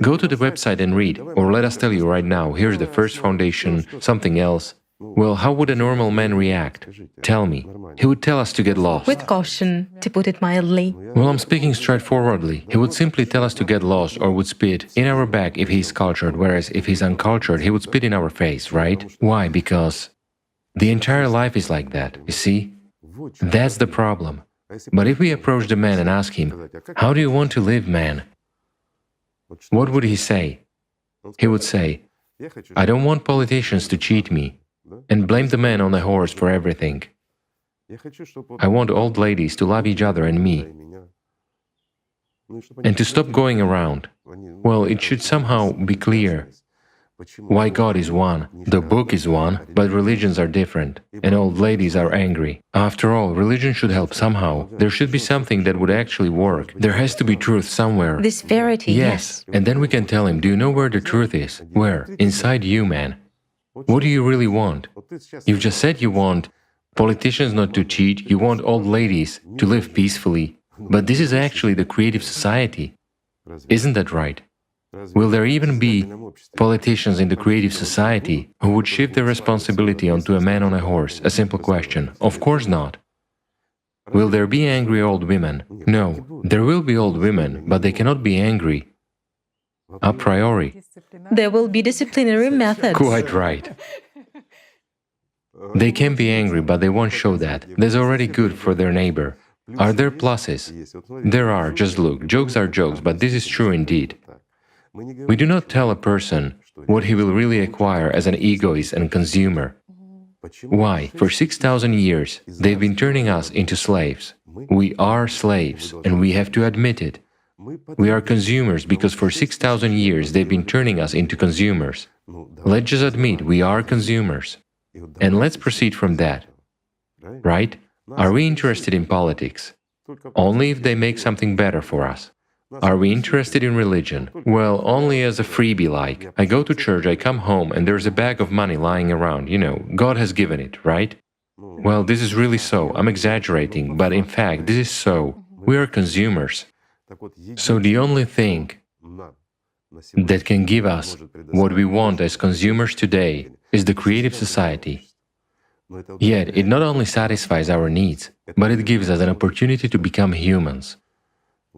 Go to the website and read, or let us tell you right now, here's the first foundation, something else. Well, how would a normal man react? Tell me. He would tell us to get lost. With caution, to put it mildly. Well, I'm speaking straightforwardly. He would simply tell us to get lost or would spit in our back if he's cultured, whereas if he's uncultured, he would spit in our face, right? Why? Because the entire life is like that, you see? That's the problem. But if we approach the man and ask him, how do you want to live, man? What would he say? He would say, I don't want politicians to cheat me and blame the man on the horse for everything. I want old ladies to love each other and me, and to stop going around. Well, it should somehow be clear why God is one, the book is one, but religions are different, and old ladies are angry. After all, religion should help somehow. There should be something that would actually work. There has to be truth somewhere. This verity, yes. And then we can tell him, do you know where the truth is? Where? Inside you, man. What do you really want? You've just said you want politicians not to cheat, you want old ladies to live peacefully. But this is actually the creative society. Isn't that right? Will there even be politicians in the creative society who would shift their responsibility onto a man on a horse? A simple question. Of course not. Will there be angry old women? No. There will be old women, but they cannot be angry a priori. There will be disciplinary methods. Quite right. They can be angry, but they won't show that. That's already good for their neighbor. Are there pluses? There are, just look. Jokes are jokes, but this is true indeed. We do not tell a person what he will really acquire as an egoist and consumer. Why? For 6,000 years, they've been turning us into slaves. We are slaves, and we have to admit it. We are consumers because for 6,000 years they've been turning us into consumers. Let's just admit we are consumers. And let's proceed from that. Right? Are we interested in politics? Only if they make something better for us. Are we interested in religion? Well, only as a freebie like. I go to church, I come home, and there's a bag of money lying around, God has given it, right? Well, this is really so. I'm exaggerating, but in fact, this is so. We are consumers. So the only thing that can give us what we want as consumers today is the creative society. Yet, it not only satisfies our needs, but it gives us an opportunity to become humans.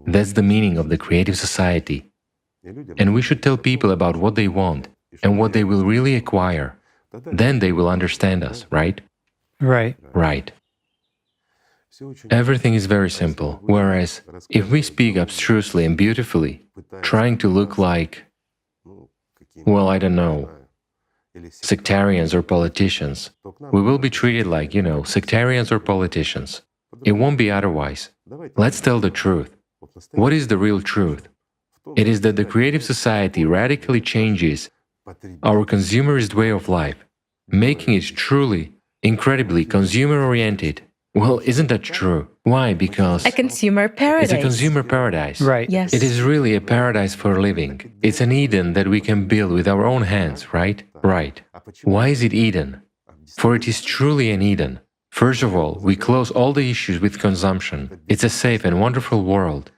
That's the meaning of the creative society. And we should tell people about what they want and what they will really acquire. Then they will understand us, right? Right. Right. Everything is very simple, whereas if we speak abstrusely and beautifully, trying to look like, well, I don't know, sectarians or politicians, we will be treated like, sectarians or politicians. It won't be otherwise. Let's tell the truth. What is the real truth? It is that the creative society radically changes our consumerist way of life, making it truly, incredibly consumer-oriented. Well, isn't that true? Why? Because A consumer paradise. it's a consumer paradise. Right. Yes. It is really a paradise for living. It's an Eden that we can build with our own hands, right? Right. Why is it Eden? For it is truly an Eden. First of all, we close all the issues with consumption. It's a safe and wonderful world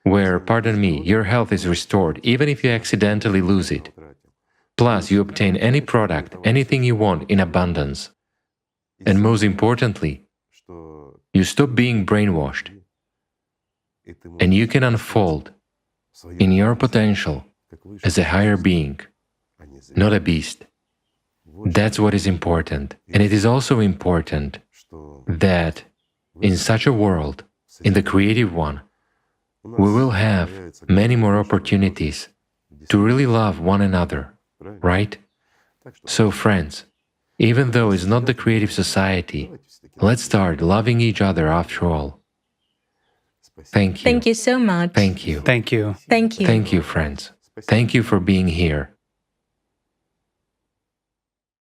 where, pardon me, your health is restored even if you accidentally lose it. Plus, you obtain any product, anything you want in abundance. And most importantly, you stop being brainwashed, and you can unfold in your potential as a higher being, not a beast. That's what is important. And it is also important that in such a world, in the creative one, we will have many more opportunities to really love one another, right? So friends, even though it's not the creative society, let's start loving each other after all. Thank you. Thank you so much. Thank you. Thank you. Thank you. Thank you, friends. Thank you for being here.